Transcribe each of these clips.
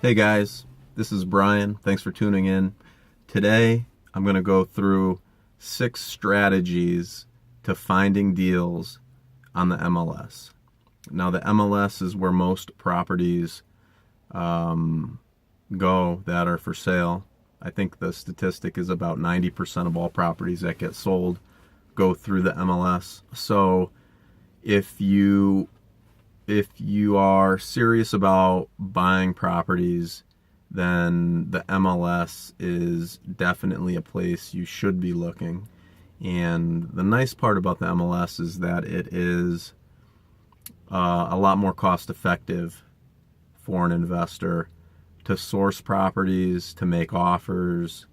Hey guys, this is Brian. Thanks for tuning in. Today, I'm going to go through 6 strategies to finding deals on the MLS. Now, the MLS is where most properties go that are for sale. I think the statistic is about 90% of all properties that get sold go through the MLS. So if you are serious about buying properties, then the MLS is definitely a place you should be looking. And the nice part about the MLS is that it is a lot more cost effective for an investor to source properties, to make offers,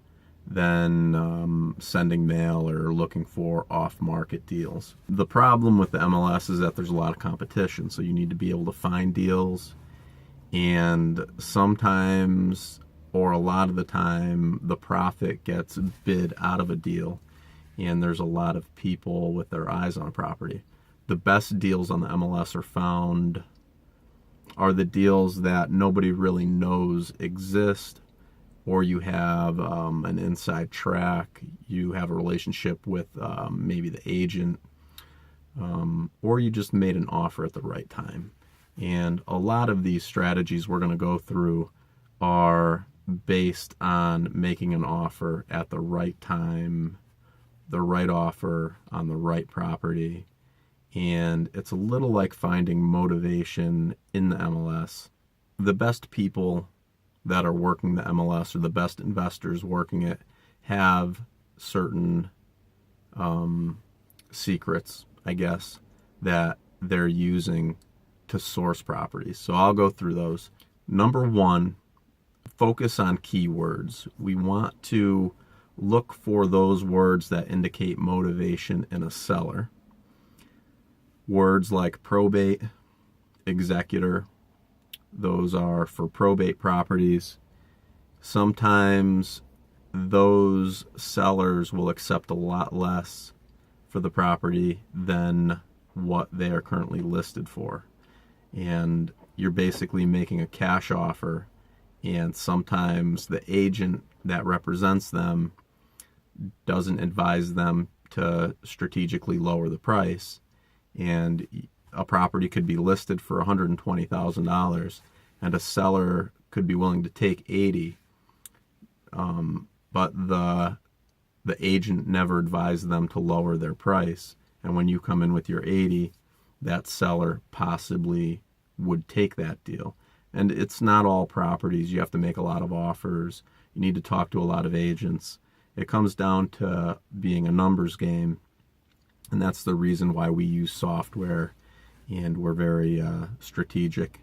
than sending mail or looking for off-market deals. The problem with the MLS is that there's a lot of competition, so you need to be able to find deals, and sometimes, or a lot of the time, the profit gets bid out of a deal, and there's a lot of people with their eyes on a property. The best deals on the MLS are the deals that nobody really knows exist, or you have an inside track, you have a relationship with maybe the agent, or you just made an offer at the right time. And a lot of these strategies we're going to go through are based on making an offer at the right time, the right offer on the right property. And it's a little like finding motivation in the MLS. The best people that are working the MLS, or the best investors working it, have certain secrets, I guess, that they're using to source properties. So I'll go through those. Number 1, focus on keywords. We want to look for those words that indicate motivation in a seller. Words like probate, executor, those are for probate properties. Sometimes those sellers will accept a lot less for the property than what they are currently listed for. And you're basically making a cash offer, and sometimes the agent that represents them doesn't advise them to strategically lower the price. And a property could be listed for $120,000, and a seller could be willing to take $80,000, but the agent never advised them to lower their price. And when you come in with your $80,000, that seller possibly would take that deal. And it's not all properties. You have to make a lot of offers. You need to talk to a lot of agents. It comes down to being a numbers game, and that's the reason why we use software, and we're very strategic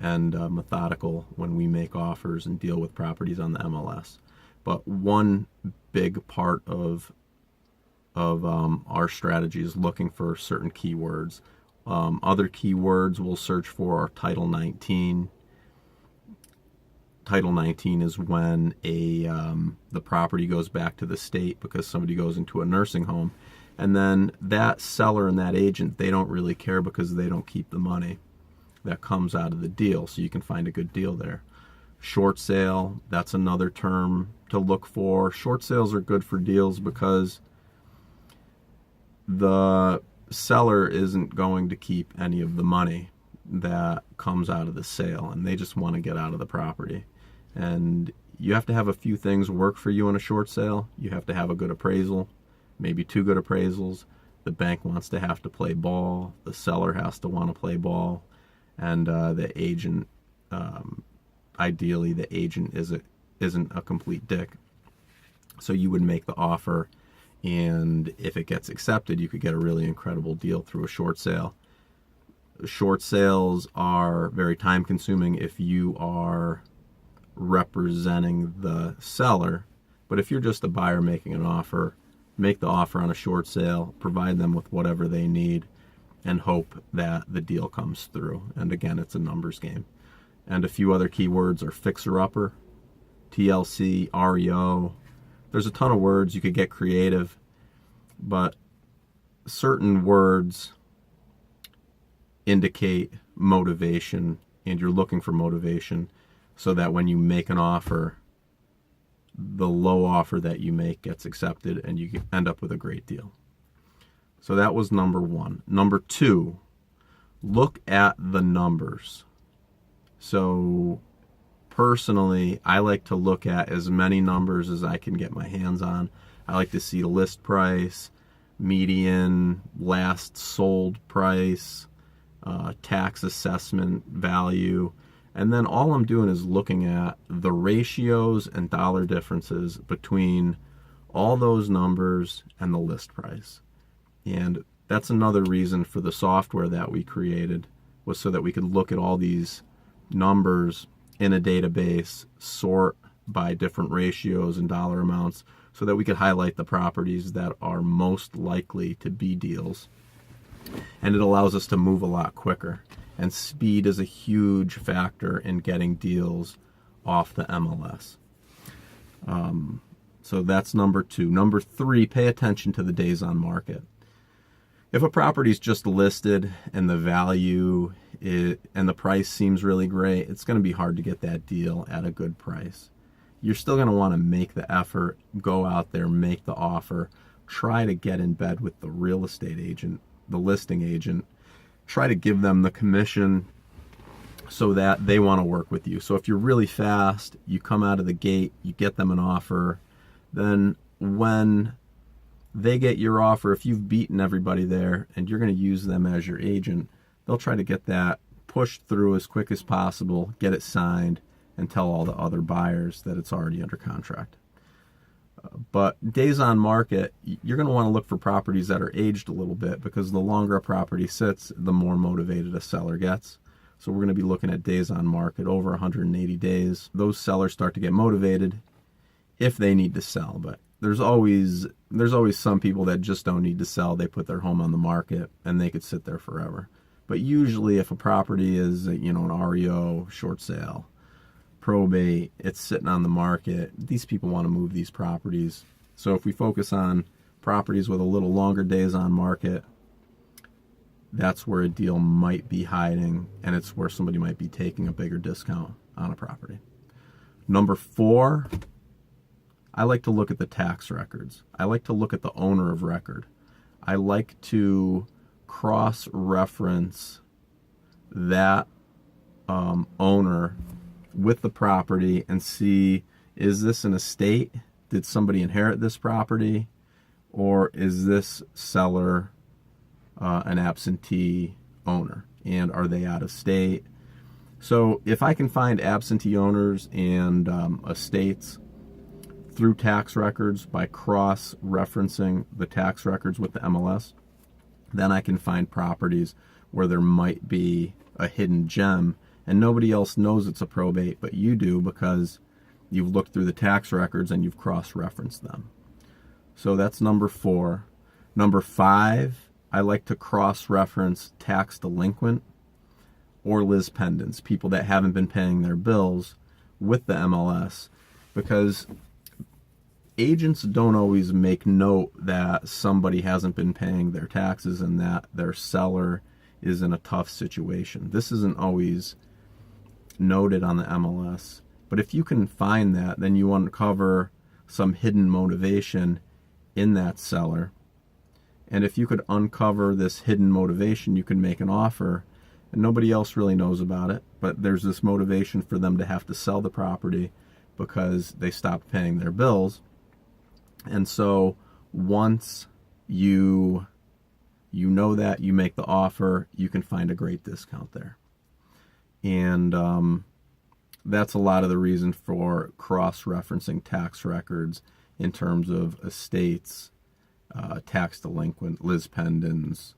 and methodical when we make offers and deal with properties on the MLS. But one big part of our strategy is looking for certain keywords. Other keywords we'll search for are Title 19. Title 19 is when the property goes back to the state because somebody goes into a nursing home. And then that seller and that agent, they don't really care because they don't keep the money that comes out of the deal. So you can find a good deal there. Short sale, that's another term to look for. Short sales are good for deals because the seller isn't going to keep any of the money that comes out of the sale, and they just want to get out of the property. And you have to have a few things work for you in a short sale. You have to have a good appraisal, maybe 2 good appraisals. The bank wants to have to play ball. The seller has to want to play ball. And the agent, ideally, the agent isn't a complete dick. So you would make the offer, and if it gets accepted, you could get a really incredible deal through a short sale. Short sales are very time consuming if you are representing the seller. But if you're just a buyer making an offer, make the offer on a short sale, provide them with whatever they need, and hope that the deal comes through. And again, it's a numbers game. And a few other keywords are fixer-upper, TLC, REO. There's a ton of words. You could get creative, but certain words indicate motivation, and you're looking for motivation. so that when you make an offer, the low offer that you make gets accepted and you end up with a great deal. So that was number one. Number two, look at the numbers. So personally, I like to look at as many numbers as I can get my hands on. I like to see list price, median, last sold price, tax assessment value, and then all I'm doing is looking at the ratios and dollar differences between all those numbers and the list price. And that's another reason for the software that we created, was so that we could look at all these numbers in a database, sort by different ratios and dollar amounts, so that we could highlight the properties that are most likely to be deals. And it allows us to move a lot quicker. And speed is a huge factor in getting deals off the MLS. So that's number two. Number three, pay attention to the days on market. If a property is just listed and the value and the price seems really great, it's going to be hard to get that deal at a good price. You're still going to want to make the effort, go out there, make the offer, try to get in bed with the real estate agent, the listing agent, try to give them the commission so that they want to work with you. So if you're really fast, you come out of the gate, you get them an offer, then when they get your offer, if you've beaten everybody there and you're going to use them as your agent, they'll try to get that pushed through as quick as possible, get it signed, and tell all the other buyers that it's already under contract. But days on market, you're going to want to look for properties that are aged a little bit, because the longer a property sits, the more motivated a seller gets. So we're going to be looking at days on market over 180 days. Those sellers start to get motivated if they need to sell. But there's always some people that just don't need to sell. They put their home on the market and they could sit there forever. But usually if a property is, an REO, short sale, probate, it's sitting on the market, these people want to move these properties. So if we focus on properties with a little longer days on market, that's where a deal might be hiding, and it's where somebody might be taking a bigger discount on a property. Number four, I like to look at the tax records. I like to look at the owner of record. I like to cross-reference that owner with the property and see, is this an estate? Did somebody inherit this property? Or is this seller an absentee owner? And are they out of state? So if I can find absentee owners and estates through tax records by cross-referencing the tax records with the MLS, then I can find properties where there might be a hidden gem and nobody else knows it's a probate, but you do, because you've looked through the tax records and you've cross-referenced them. So that's number four. Number five, I like to cross-reference tax-delinquent or lis pendens, people that haven't been paying their bills, with the MLS, because agents don't always make note that somebody hasn't been paying their taxes and that their seller is in a tough situation. This isn't always noted on the MLS, but if you can find that, then you uncover some hidden motivation in that seller. And if you could uncover this hidden motivation, you can make an offer and nobody else really knows about it, but there's this motivation for them to have to sell the property because they stopped paying their bills. And so once you know that, you make the offer, you can find a great discount there. And that's a lot of the reason for cross-referencing tax records in terms of estates, tax-delinquent, lis pendens,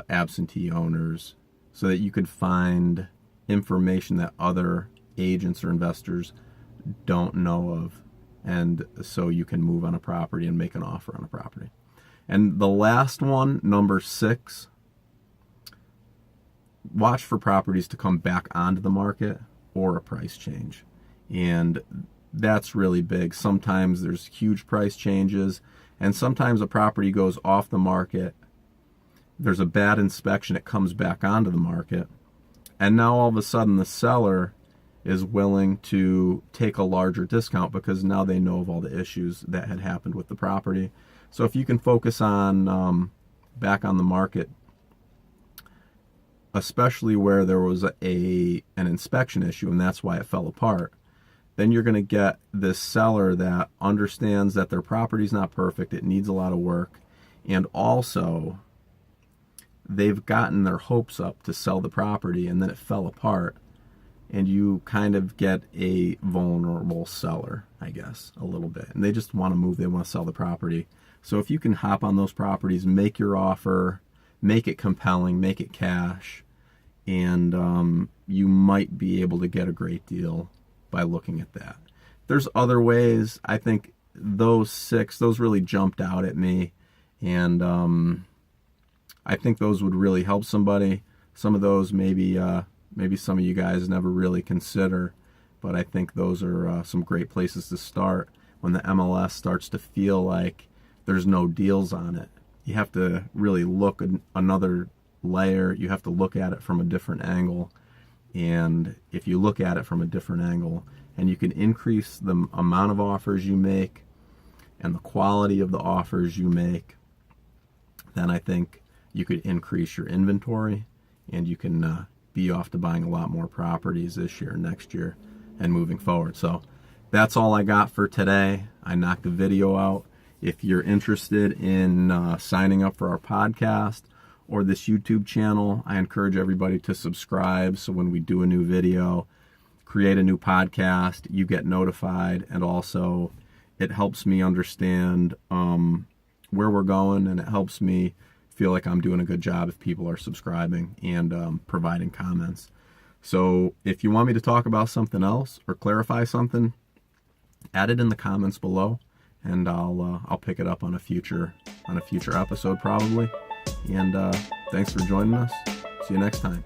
absentee owners, so that you could find information that other agents or investors don't know of, and so you can move on a property and make an offer on a property. And the last one, number 6, watch for properties to come back onto the market or a price change. And that's really big. Sometimes there's huge price changes, and sometimes a property goes off the market, there's a bad inspection, it comes back onto the market, and now all of a sudden the seller is willing to take a larger discount because now they know of all the issues that had happened with the property. So if you can focus on back on the market, especially where there was an inspection issue and that's why it fell apart, then you're going to get this seller that understands that their property's not perfect, it needs a lot of work, and also they've gotten their hopes up to sell the property and then it fell apart, and you kind of get a vulnerable seller, I guess, a little bit. And they just want to move, they want to sell the property. So if you can hop on those properties, make your offer, make it compelling, make it cash, and you might be able to get a great deal by looking at that. There's other ways. I think those 6, those really jumped out at me, and I think those would really help somebody. Some of those maybe some of you guys never really consider, but I think those are some great places to start. When the MLS starts to feel like there's no deals on it, you have to really look another layer. You have to look at it from a different angle. And if you look at it from a different angle and you can increase the amount of offers you make and the quality of the offers you make, then I think you could increase your inventory and you can be off to buying a lot more properties this year, next year, and moving forward. So that's all I got for today. I knocked the video out. If you're interested in signing up for our podcast or this YouTube channel, I encourage everybody to subscribe so when we do a new video, create a new podcast, you get notified, and also it helps me understand where we're going, and it helps me feel like I'm doing a good job if people are subscribing and providing comments. So if you want me to talk about something else or clarify something, add it in the comments below, and I'll pick it up on a future episode probably. And thanks for joining us. See you next time.